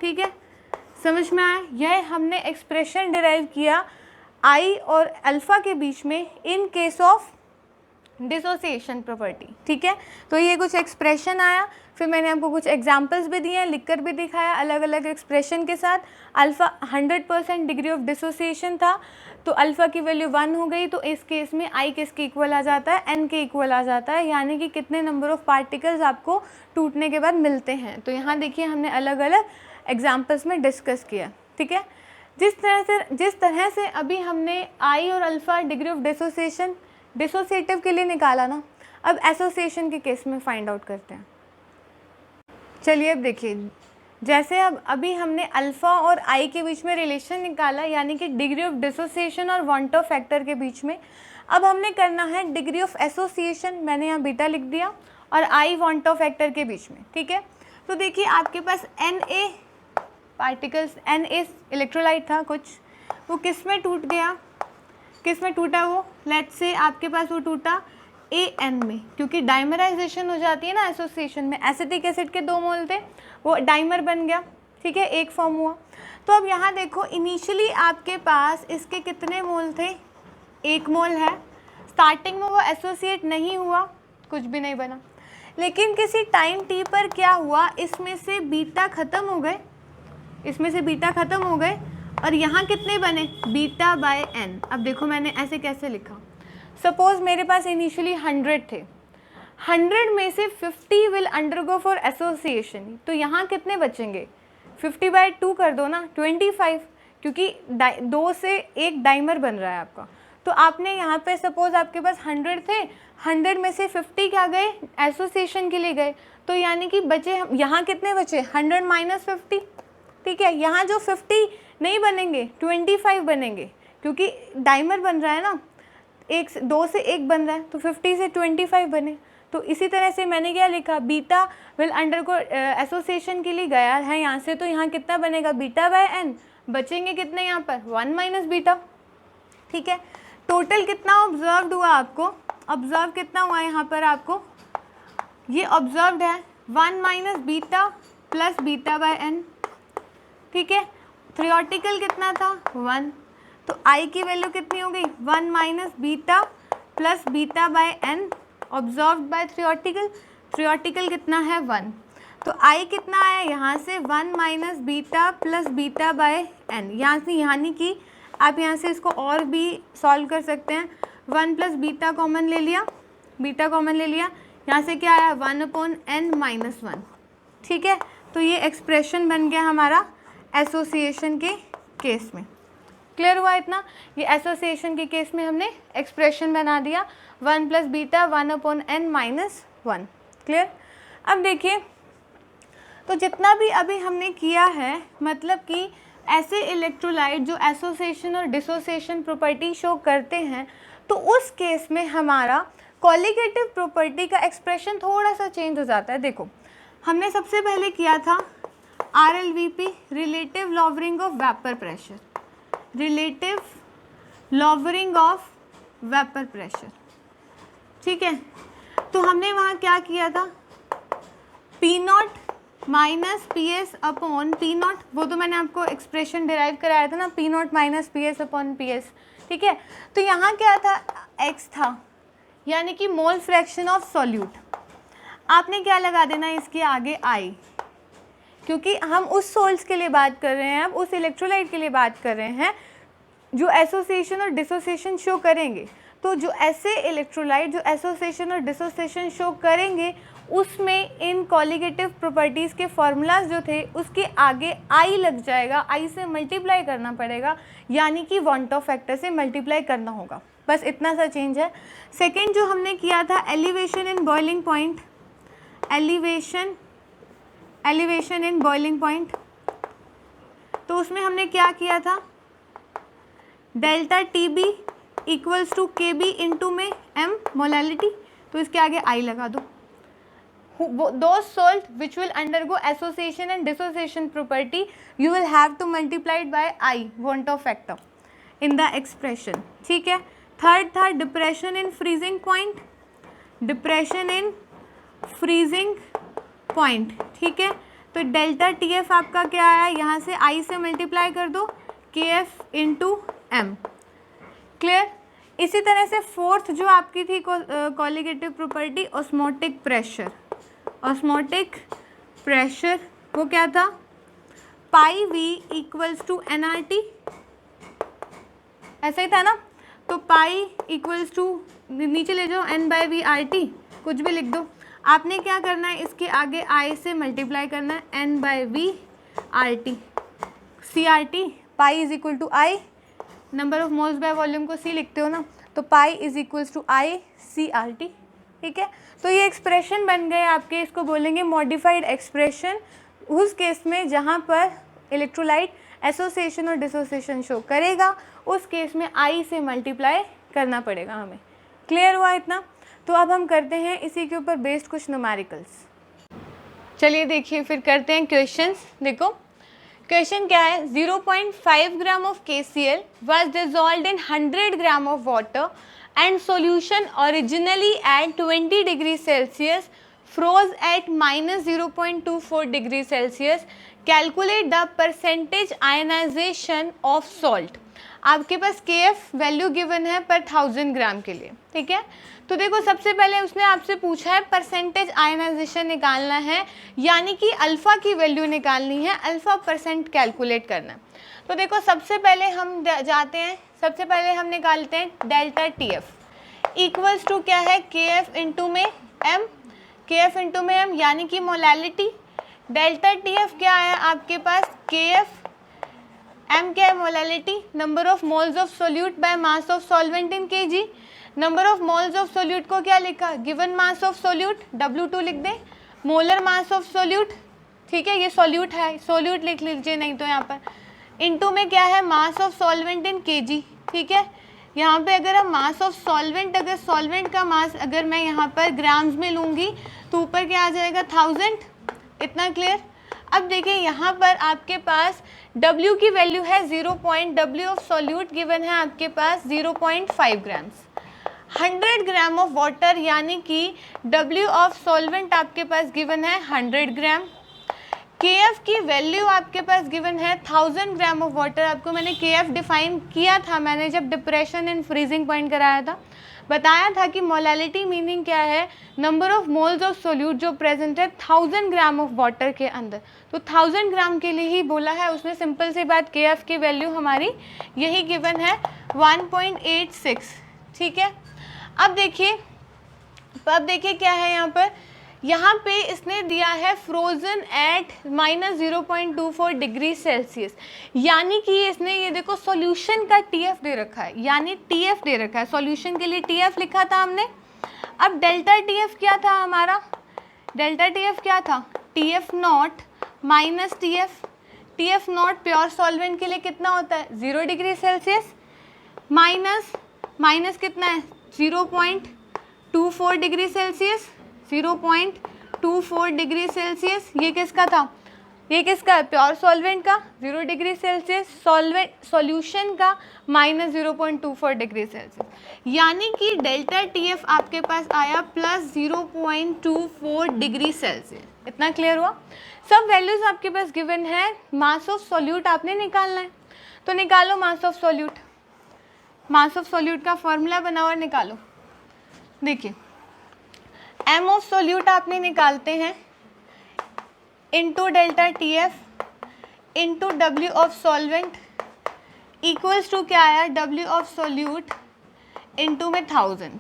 ठीक है, समझ में आया। यह हमने एक्सप्रेशन डिराइव किया I और अल्फ़ा के बीच में in case of dissociation property, ठीक है। तो ये कुछ एक्सप्रेशन आया, फिर मैंने आपको कुछ एग्जांपल्स भी दिए, लिखकर भी दिखाया अलग अलग एक्सप्रेशन के साथ। अल्फ़ा 100% डिग्री ऑफ डिसोसिएशन था, तो अल्फ़ा की वैल्यू 1 हो गई, तो इस केस में I किसके इक्वल आ जाता है n के इक्वल आ जाता है, यानी कि कितने नंबर ऑफ पार्टिकल्स आपको टूटने के बाद मिलते हैं। तो यहाँ देखिए हमने अलग अलग एग्जाम्पल्स में डिस्कस किया, ठीक है। जिस तरह से अभी हमने I और alpha degree of dissociation dissociative के लिए निकाला ना, अब एसोसिएशन के केस में फाइंड आउट करते हैं। चलिए अब देखिए, जैसे अब अभी हमने अल्फ़ा और I के बीच में रिलेशन निकाला, यानी कि डिग्री ऑफ डिसोसिएशन और वांट ऑफ फैक्टर के बीच में, अब हमने करना है डिग्री ऑफ एसोसिएशन, मैंने यहाँ बीटा लिख दिया, और I वांट ऑफ फैक्टर के बीच में, ठीक है। तो देखिए आपके पास Na पार्टिकल्स, Na इलेक्ट्रोलाइट था कुछ, वो किस में टूट गया, किस में टूटा वो, लेट्स से आपके पास वो टूटा An में, क्योंकि डाइमराइजेशन हो जाती है ना एसोसिएशन में, एसिटिक एसिड के 2 मोल थे, वो डाइमर बन गया, ठीक है, एक फॉर्म हुआ। तो अब यहाँ देखो इनिशियली आपके पास इसके कितने मोल थे, 1 मोल है, स्टार्टिंग में वो एसोसिएट नहीं हुआ, कुछ भी नहीं बना, लेकिन किसी टाइम t पर क्या हुआ, इसमें से बीटा ख़त्म हो गए, इसमें से बीटा ख़त्म हो गए, और यहाँ कितने बने बीटा बाय n। अब देखो मैंने ऐसे कैसे लिखा, सपोज मेरे पास इनिशियली 100 थे, 100 में से 50 विल अंडरगो फॉर एसोसिएशन, तो यहाँ कितने बचेंगे 50 बाय 2 कर दो ना 25, क्योंकि 2 से एक डाइमर बन रहा है आपका, तो आपने यहाँ पे सपोज आपके पास 100 थे, 100 में से 50 क्या गए, एसोसिएशन के लिए गए, तो यानी कि बचे यहाँ कितने बचे, 100 माइनस 50, ठीक है। यहाँ जो 50 नहीं बनेंगे 25 बनेंगे, क्योंकि डाइमर बन रहा है ना, 2 से 1 बन रहा है, तो 50 से 25 बने। तो इसी तरह से मैंने क्या लिखा, बीटा विल अंडरगो एसोसिएशन के लिए गया है यहाँ से, तो यहाँ कितना बनेगा, बीटा बाय एन, बचेंगे कितने यहाँ पर 1 माइनस बीटा, ठीक है। टोटल कितना ऑब्जर्व्ड हुआ आपको, ऑब्जर्व कितना हुआ यहाँ पर आपको, ये ऑब्जर्व्ड है 1 minus beta plus beta by n, ठीक है। थ्योरेटिकल कितना था 1, तो आई की वैल्यू कितनी हो गई 1 minus beta plus beta by n observed by theoretical, theoretical कितना है 1, तो आई कितना आया यहाँ से 1 minus beta plus beta by n, यहाँ से यानी कि आप यहाँ से इसको और भी सॉल्व कर सकते हैं, 1 प्लस बीटा कॉमन ले लिया, बीटा कॉमन ले लिया, यहाँ से क्या आया 1/n माइनस 1, ठीक है। तो ये एक्सप्रेशन बन गया हमारा एसोसिएशन के केस में। क्लियर हुआ इतना, ये एसोसिएशन के केस में हमने एक्सप्रेशन बना दिया 1 plus beta 1/n minus 1। Clear. अब देखिए, तो जितना भी अभी हमने किया है, मतलब कि ऐसे इलेक्ट्रोलाइट जो एसोसिएशन और डिसोसिएशन प्रॉपर्टी शो करते हैं, तो उस केस में हमारा कॉलिगेटिव प्रॉपर्टी का एक्सप्रेशन थोड़ा सा चेंज हो जाता है। देखो, हमने सबसे पहले किया था RLVP, relative lowering of vapour pressure, relative lowering of vapour pressure, ठीक है। तो हमने वहाँ क्या किया था, P0 minus PS upon P0, वो तो मैंने आपको एक्सप्रेशन डिराइव कराया था ना, P0 minus PS upon PS, ठीक है। तो यहाँ क्या था, X था, यानी कि मोल फ्रैक्शन ऑफ सॉल्यूट। आपने क्या लगा देना इसके आगे I, क्योंकि हम उस सोल्स के लिए बात कर रहे हैं, अब उस इलेक्ट्रोलाइट के लिए बात कर रहे हैं जो एसोसिएशन और डिसोसिएशन शो करेंगे। तो जो ऐसे इलेक्ट्रोलाइट जो एसोसिएशन और डिसोसिएशन शो करेंगे, उसमें इन कॉलिगेटिव प्रॉपर्टीज़ के फॉर्मूलाज जो थे उसके आगे आई लग जाएगा, आई से मल्टीप्लाई करना पड़ेगा, यानी कि वॉन्ट ऑफ फैक्टर से मल्टीप्लाई करना होगा। बस इतना सा चेंज है। सेकेंड जो हमने किया था elevation in boiling point, elevation in boiling point, तो उसमें हमने क्या किया था, delta TB equals to KB into में M मोलैलिटी, तो इसके आगे I लगा दो। Those salt which will undergo association and dissociation property, you will have to multiply it by I, want of factor, in the expression, ठीक है। Third था depression in freezing point, depression in freezing point, ठीक है। तो delta TF आपका क्या आया, यहाँ से I से मल्टीप्लाई कर दो, KF इंटू M। क्लियर। इसी तरह से फोर्थ जो आपकी थी colligative property, osmotic pressure, osmotic pressure वो क्या था, पाई V इक्वल्स टू NRT, ऐसा ही था ना। तो पाई इक्वल्स टू, नीचे ले जाओ, N/V RT, कुछ भी लिख दो। आपने क्या करना है, इसके आगे I से मल्टीप्लाई करना है, N/V RT, CRT, pi is equal to I, number of moles by volume को C लिखते हो ना, तो pi is equals to I CRT, ठीक है। तो ये एक्सप्रेशन बन गए आपके, इसको बोलेंगे मॉडिफाइड एक्सप्रेशन, उस केस में जहाँ पर इलेक्ट्रोलाइट एसोसिएशन और डिसोसिएशन शो करेगा, उस केस में I से मल्टीप्लाई करना पड़ेगा हमें। क्लियर हुआ इतना। तो अब हम करते हैं इसी के ऊपर बेस्ड कुछ न्यूमेरिकल्स। चलिए देखिए, फिर करते हैं क्वेश्चंस। देखो क्वेश्चन क्या है, 0.5 gram of KCl was dissolved in 100 gram of water and solution originally at 20 degree Celsius froze at minus 0.24 degree Celsius. Calculate the percentage ionization of salt. आपके पास KF वैल्यू गिवन है पर 1000 ग्राम के लिए, ठीक है। तो देखो सबसे पहले उसने आपसे पूछा है परसेंटेज आयनाइजेशन निकालना है, यानी कि अल्फ़ा की वैल्यू निकालनी है, अल्फ़ा परसेंट कैलकुलेट करना है। तो देखो सबसे पहले हम जाते हैं, सबसे पहले हम निकालते हैं डेल्टा TF इक्वल्स टू क्या है, KF इंटू में M, KF इंटू में M यानी कि मोलैलिटी। डेल्टा TF क्या है आपके पास, KF m क्या है? Molality, number of moles of solute by mass of solvent in kg। Number of moles of solute को क्या लिखा? Given mass of solute, W2 लिख दें, मोलर मास ऑफ सोल्यूट, ठीक है, ये सोल्यूट है, सोल्यूट लिख लीजिए नहीं तो यहाँ पर, इनटू में क्या है? Mass of solvent in kg, ठीक है। यहाँ पे अगर हम मास ऑफ सॉल्वेंट, अगर सॉल्वेंट का मास अगर मैं यहाँ पर ग्राम्स में लूँगी तो ऊपर क्या आ जाएगा? 1000, इतना क्लियर। अब देखिए यहाँ पर आपके पास W की वैल्यू है 0. W ऑफ सॉल्यूट गिवन है आपके पास 0.5 ग्राम्स। 100 ग्राम ऑफ वाटर यानी कि W ऑफ सॉल्वेंट आपके पास गिवन है 100 ग्राम। KF की वैल्यू आपके पास गिवन है 1000 ग्राम ऑफ वाटर। आपको मैंने KF डिफाइन किया था, मैंने जब डिप्रेशन एंड फ्रीजिंग पॉइंट कराया था, बताया था कि मोलैलिटी मीनिंग क्या है? Number of moles of solute जो प्रेजेंट है 1000 ग्राम ऑफ वाटर के अंदर। तो 1000 ग्राम के लिए ही बोला है उसने, सिंपल सी बात। KF की वैल्यू हमारी यही गिवन है 1.86, ठीक है। अब देखिए क्या है यहाँ पे इसने दिया है फ्रोजन एट -0.24 डिग्री सेल्सियस, यानी कि इसने ये देखो सॉल्यूशन का TF दे रखा है, यानी TF दे रखा है, सॉल्यूशन के लिए TF लिखा था हमने। अब डेल्टा TF क्या था हमारा? डेल्टा TF क्या था? TF not minus TF not pure solvent के लिए कितना होता है? 0 डिग्री सेल्सियस, माइनस कितना है? 0.24 डिग्री सेल्सियस, 0.24 डिग्री सेल्सियस। ये किसका था? ये किसका है? प्योर सॉल्वेंट का 0 डिग्री सेल्सियस, सॉल्यूशन का -0.24 डिग्री सेल्सियस, यानी कि डेल्टा TF आपके पास आया प्लस 0.24 डिग्री सेल्सियस। इतना क्लियर हुआ? सब वैल्यूज आपके पास गिवन है। मास ऑफ सॉल्यूट आपने निकालना है, तो निकालो mass of solute. Mass of solute का फॉर्मूला बनाओ और निकालो। देखिए m ऑफ सोल्यूट आपने निकालते हैं into delta TF into W of solvent equals to क्या आया? W ऑफ सोल्यूट इंटू में 1000,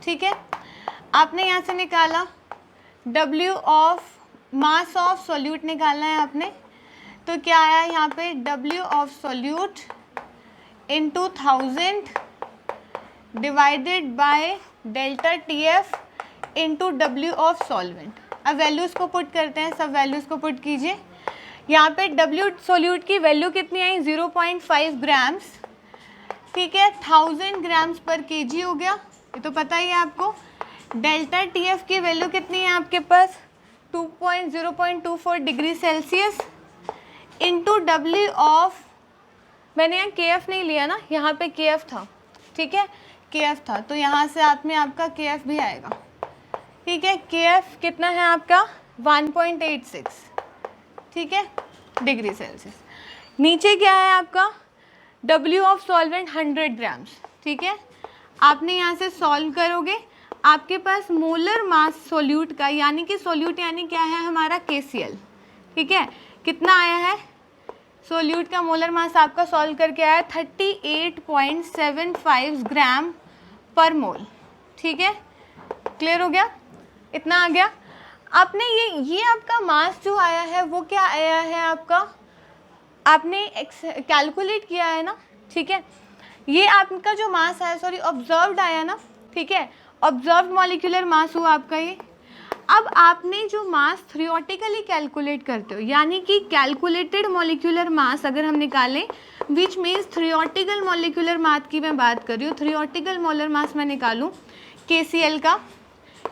ठीक है। आपने यहाँ से निकाला W of mass of solute निकालना है आपने, तो क्या आया यहाँ पे? W of solute into 1000 divided by delta TF into W of solvent. अब वैल्यूज़ को पुट करते हैं, सब वैल्यूज़ को पुट कीजिए। यहाँ पे W सोल्यूट की वैल्यू कितनी आई? 0.5 ग्राम्स, ठीक है। 1000 ग्राम्स पर kg हो गया, ये तो पता ही है आपको। डेल्टा TF की वैल्यू कितनी है आपके पास? 0.24 degree Celsius into W of, मैंने यहाँ KF नहीं लिया ना, यहाँ पे KF था, ठीक है, KF था, तो यहाँ से आप में आपका KF भी आएगा, ठीक है। KF कितना है आपका? 1.86, ठीक है, डिग्री सेल्सियस। नीचे क्या है आपका? W ऑफ सॉल्वेंट 100 ग्राम्स, ठीक है। आपने यहाँ से सॉल्व करोगे, आपके पास मोलर मास सोल्यूट का, यानी कि सोल्यूट यानी क्या है हमारा? KCl, ठीक है। कितना आया है? सोल्यूट का मोलर मास आपका सॉल्व करके आया 38.75 ग्राम पर मोल, ठीक है। क्लियर हो गया? इतना आ गया। आपने ये आपका मास जो आया है वो क्या आया है आपका? आपने कैलकुलेट किया है ना, ठीक है। ये आपका जो मास आया, सॉरी ऑब्जर्व्ड आया ना, ठीक है, ऑब्जर्व्ड मॉलिक्यूलर मास हुआ आपका ये। अब आपने जो मास थ्योरेटिकली कैलकुलेट करते हो, यानी कि कैलकुलेटेड मॉलिक्यूलर मास अगर हम निकालें, विच मीन्स थ्योरेटिकल मॉलिक्यूलर मास की मैं बात कर रही हूँ, थ्योरेटिकल मोलर मास मैं निकालूँ KCl का,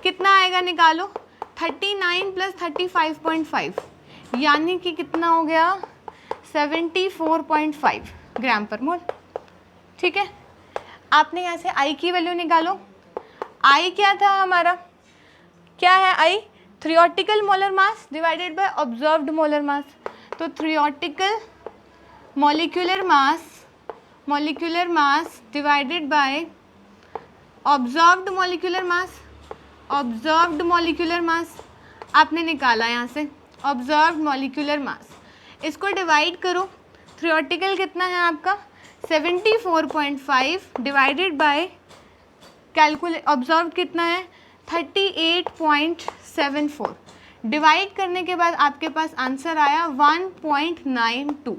कितना आएगा निकालो? 39 प्लस 35.5, यानी कि कितना हो गया? 74.5 ग्राम पर मोल, ठीक है। आपने यहाँ से I की वैल्यू निकालो। I क्या था हमारा? क्या है I? Theoretical molar mass divided by observed molar mass. तो theoretical molecular mass divided by observed molecular mass, आपने निकाला यहाँ से ऑब्जर्व्ड मॉलिक्यूलर मास। इसको डिवाइड करो, थ्योरेटिकल कितना है आपका? 74.5 डिवाइडेड बाय ऑब्जर्व्ड कितना है? 38.74। डिवाइड करने के बाद आपके पास आंसर आया 1.92,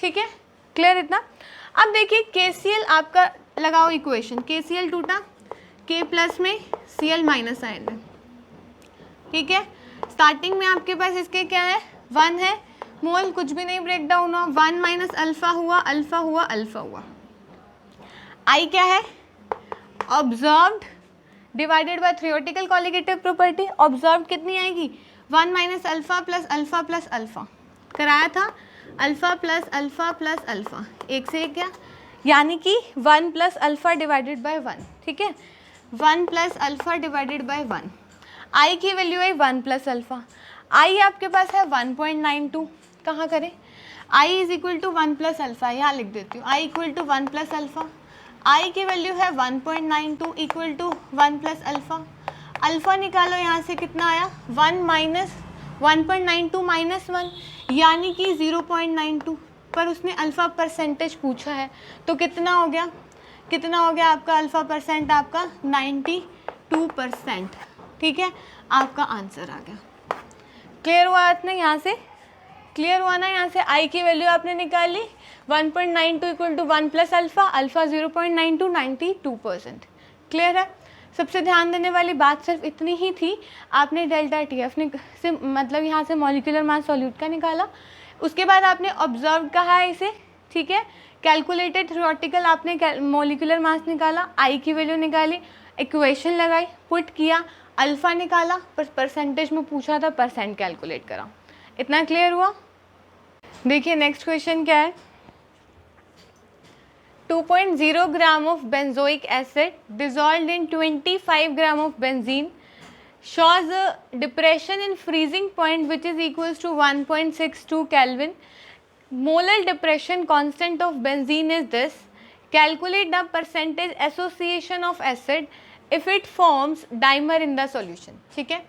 ठीक है, क्लियर इतना। अब देखिए KCl आपका लगाओ इक्वेशन, KCl टूटा, K प्लस में Cl माइनस आयन है, ठीक है। स्टार्टिंग में आपके पास इसके क्या है, 1 है, मोल कुछ भी नहीं ब्रेक डाउन हुआ, 1 माइनस अल्फा हुआ, अल्फा हुआ, अल्फा हुआ। I क्या है, observed divided by theoretical colligative property. Observed कितनी आएगी, 1 minus alpha plus alpha plus alpha, कराया था, alpha plus alpha plus alpha, एक से एक क्या, यानी कि 1 प्लस अल्फा डिवाइडेड बाय 1, ठीक है, 1 plus alpha divided by 1। I की वैल्यू है 1 प्लस अल्फा, आई आपके पास है 1.92, कहाँ करें, I is equal to 1 plus alpha, यहाँ लिख देती हूँ, I equal to 1 plus alpha, I की वैल्यू है 1.92 equal to 1 plus alpha, alpha निकालो, यहाँ से कितना आया, 1 माइनस 1.92 माइनस 1 यानी कि 0.92, पर उसने अल्फ़ा परसेंटेज पूछा है तो कितना हो गया, कितना हो गया आपका अल्फ़ा परसेंट, आपका 92%, ठीक है, आपका आंसर आ गया। क्लियर हुआ आपने, यहाँ से क्लियर हुआ ना, यहाँ से आई की वैल्यू आपने निकाल ली, 1.92 equal to 1 plus alpha, alpha 0.92, 92%। Clear है। सबसे ध्यान देने वाली बात सिर्फ इतनी ही थी, आपने डेल्टा टी एफ से मतलब यहाँ से मॉलिक्यूलर मास सॉल्यूट का निकाला, उसके बाद आपने ऑब्जर्व कहा है इसे, ठीक है, कैलकुलेटेड थ्योरेटिकल आपने मॉलिक्यूलर मास निकाला, आई की वैल्यू निकाली, इक्वेशन लगाई, पुट किया, अल्फ़ा निकाला, परसेंटेज में पूछा था, परसेंट कैलकुलेट करा। इतना क्लियर हुआ। देखिए नेक्स्ट क्वेश्चन क्या है, 2.0 ग्राम of benzoic acid dissolved in 25 gram of benzene shows a depression in freezing point which is equals to 1.62 Kelvin. Molar depression constant of benzene is this. Calculate the percentage association of acid if it forms dimer in the solution. ठीक है,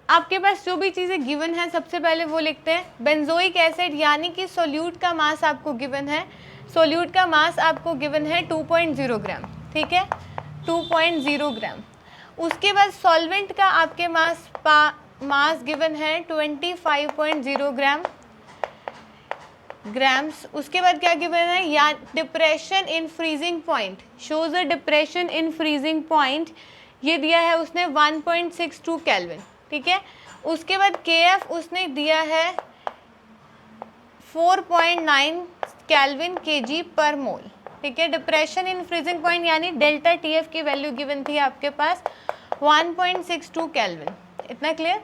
आपके पास जो भी चीज़ें given है सबसे पहले वो लिखते हैं। बेंजोइक एसिड यानी कि सोल्यूट का मास आपको गिवन है, सोल्यूट का मास आपको गिवन है 2.0 ग्राम, ठीक है, 2.0 ग्राम। उसके बाद सॉल्वेंट का आपके मास गिवन है 25.0 ग्राम्स। उसके बाद क्या गिवन है, या depression in freezing point, shows a depression in freezing point, ये दिया है उसने 1.62 केल्विन, ठीक है। उसके बाद KF उसने दिया है 4.9 केल्विन kg पर मोल, ठीक है। डिप्रेशन इन फ्रीजिंग पॉइंट यानी डेल्टा TF की वैल्यू गिवन थी आपके पास 1.62 केल्विन। इतना क्लियर।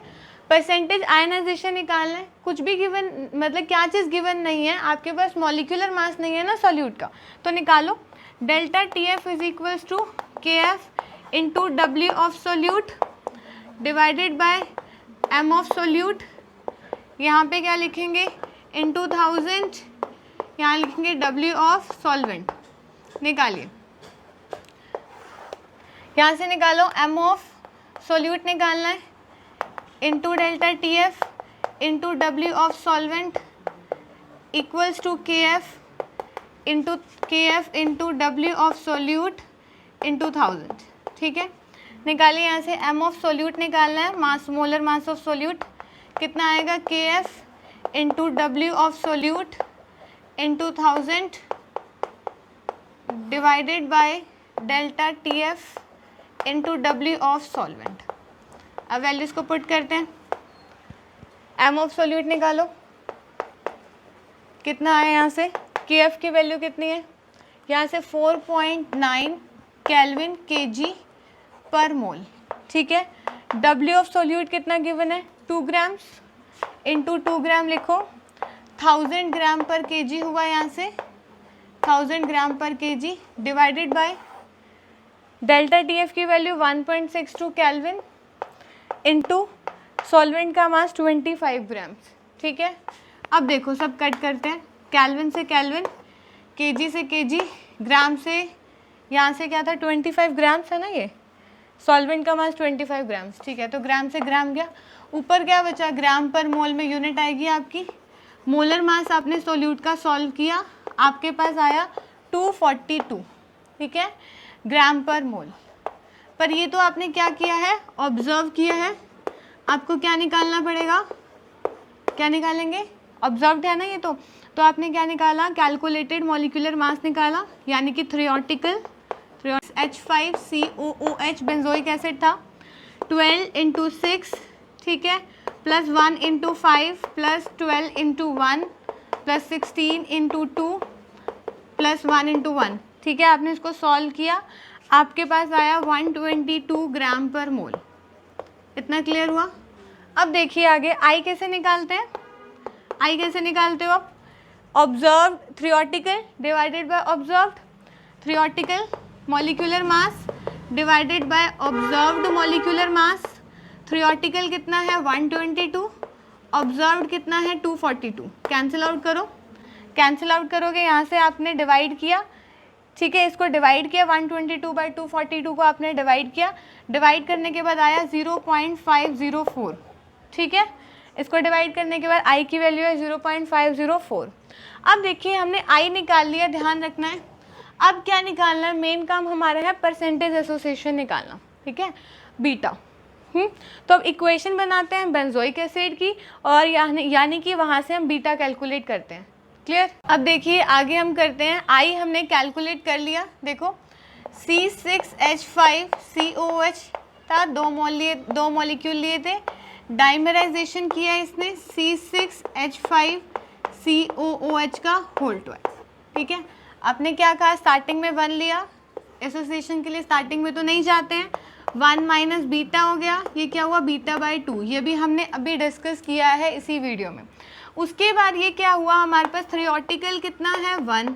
परसेंटेज आयनाइजेशन निकालना है, कुछ भी गिवन मतलब क्या चीज़ गिवन नहीं है आपके पास, मॉलिक्यूलर मास नहीं है ना सॉल्यूट का, तो निकालो। Delta TF is equals to KF into W of solute divided by M of solute, यहाँ पे क्या लिखेंगे इंटू 1000, यहाँ लिखेंगे W ऑफ सॉल्वेंट। निकालिए, यहाँ से निकालो, M ऑफ सोल्यूट निकालना है into delta TF into W of solvent equals to KF into W of solute into 1000, ठीक है। निकालिए, यहाँ से M ऑफ सोल्यूट निकालना है, mass molar mass of solute कितना आएगा, KF into W of solute into 1000 divided by delta TF into W of solvent. अब वैल्यूज़ को पुट करते हैं। M ऑफ सोल्यूट निकालो, कितना आया, यहाँ से KF की वैल्यू कितनी है, यहाँ से 4.9 केल्विन kg पर मोल, ठीक है। W ऑफ सोल्यूट कितना गिवन है, 2 ग्राम्स इंटू 2 ग्राम लिखो, 1000 ग्राम पर kg हुआ, यहाँ से 1000 ग्राम पर kg divided by delta TF की वैल्यू 1.62 केल्विन इंटू सॉल्वेंट का मास 25 ग्राम्स, ठीक है। अब देखो सब कट करते हैं, केल्विन से केल्विन, kg से kg, ग्राम से, यहाँ से क्या था 25 ग्राम्स है ना, ये सॉल्वेंट का मास 25 ग्राम्स, ठीक है। तो ग्राम से ग्राम गया, ऊपर क्या बचा, ग्राम पर मोल में यूनिट आएगी आपकी। मोलर मास आपने सोल्यूट का सॉल्व किया, आपके पास आया 242, ठीक है, ग्राम पर मोल। पर ये तो आपने क्या किया है, ऑब्जर्व किया है, आपको क्या निकालना पड़ेगा, क्या निकालेंगे, ऑब्जर्व्ड है ना ये तो आपने क्या निकाला, कैलकुलेटेड मॉलिक्यूलर मास निकाला, यानी कि थ्रियोटिकल H5COOH बेंजोइक एसिड था 12 × 6, ठीक है, प्लस 1 × 5 प्लस 12 × 1 प्लस 16 × 2 प्लस 1 × 1, ठीक है। आपने इसको सॉल्व किया, आपके पास आया 122 ग्राम पर मोल। इतना क्लियर हुआ। अब देखिए आगे आई कैसे निकालते हैं, आई कैसे निकालते हो आप, observed theoretical divided by observed, theoretical molecular mass divided by observed molecular mass. Theoretical कितना है 122, ऑब्जर्व्ड कितना है 242, कैंसिल आउट करो, कैंसिल आउट करोगे, यहाँ से आपने डिवाइड किया, ठीक है, इसको डिवाइड किया 122/242 को आपने डिवाइड किया, डिवाइड करने के बाद आया 0.504, ठीक है, इसको डिवाइड करने के बाद आई की वैल्यू है 0.504। अब देखिए हमने आई निकाल लिया, ध्यान रखना है। अब क्या निकालना है, मेन काम हमारा है परसेंटेज एसोसिएशन निकालना, ठीक है, बीटा। तो अब इक्वेशन बनाते हैं बेंजोइक एसिड की, और यानी कि वहाँ से हम बीटा कैलकुलेट करते हैं। क्लियर। अब देखिए आगे हम करते हैं, आई हमने कैलकुलेट कर लिया, देखो C6H5COOH था, 2 मॉलिक्यूल लिए थे, डाइमराइजेशन किया इसने C6H5COOH का होल ट्वाइस, ठीक है। आपने क्या कहा, स्टार्टिंग में 1 लिया, एसोसिएशन के लिए स्टार्टिंग में तो नहीं जाते हैं, 1 माइनस बीटा हो गया, ये क्या हुआ β/2, ये भी हमने अभी डिस्कस किया है इसी वीडियो में। उसके बाद ये क्या हुआ, हमारे पास थ्रियोटिकल कितना है 1,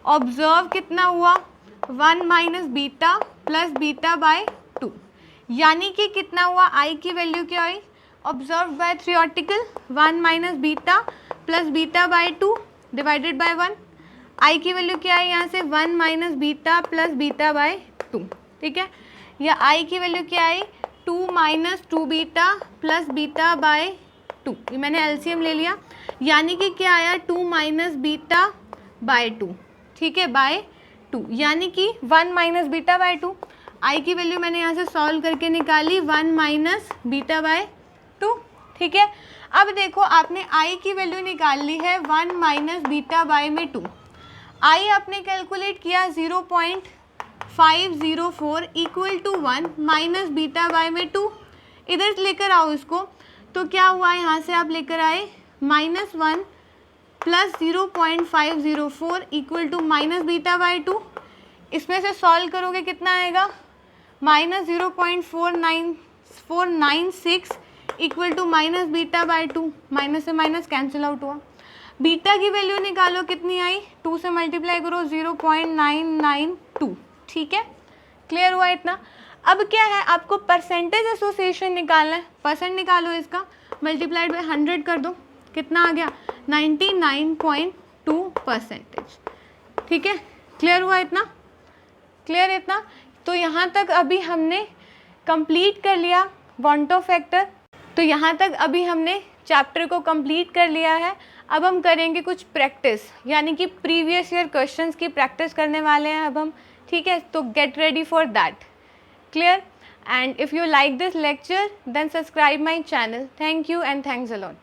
ऑब्जर्व कितना हुआ 1 माइनस बीटा प्लस β/2, यानी कि कितना हुआ, आई की वैल्यू क्या आई, observe by theoretical 1 minus beta plus β/2 divided by 1, I की वैल्यू क्या है यहाँ से 1 माइनस बीटा प्लस β/2, ठीक है, या आई की वैल्यू क्या आई 2 माइनस 2 बीटा प्लस β/2, ये मैंने एलसीएम ले लिया, यानी कि क्या आया 2 माइनस β/2, ठीक है, बाय 2, यानी कि 1 माइनस β/2, आई की वैल्यू मैंने यहाँ से सॉल्व करके निकाली 1 माइनस β/2, ठीक है। अब देखो आपने आई की वैल्यू निकाल ली है 1 माइनस β/2, आई आपने कैलकुलेट किया 0.504 इक्वल टू 1 माइनस β/2, इधर लेकर आओ इसको, तो क्या हुआ, यहाँ से आप लेकर आए -1 प्लस 0.504 इक्वल टू माइनस β/2, इसमें से सॉल्व करोगे कितना आएगा -0.496 इक्वल टू माइनस β/2, माइनस से माइनस कैंसिल आउट हुआ, बीटा की वैल्यू निकालो कितनी आई, 2 से मल्टीप्लाई करो 0.992, ठीक है, क्लियर हुआ इतना। अब क्या है, आपको परसेंटेज एसोसिएशन निकालना है, परसेंट निकालो, इसका मल्टीप्लाइड बाय 100 कर दो, कितना आ गया 99.2%, ठीक है, क्लियर हुआ इतना, क्लियर इतना। तो यहाँ तक अभी हमने कंप्लीट कर लिया वांटो फैक्टर, तो यहाँ तक अभी हमने चैप्टर को कंप्लीट कर लिया है। अब हम करेंगे कुछ प्रैक्टिस, यानी कि प्रीवियस ईयर क्वेश्चंस की प्रैक्टिस करने वाले हैं अब हम, ठीक है, तो get ready for that, clear. And if you like this lecture, then subscribe my channel. Thank you and thanks a lot.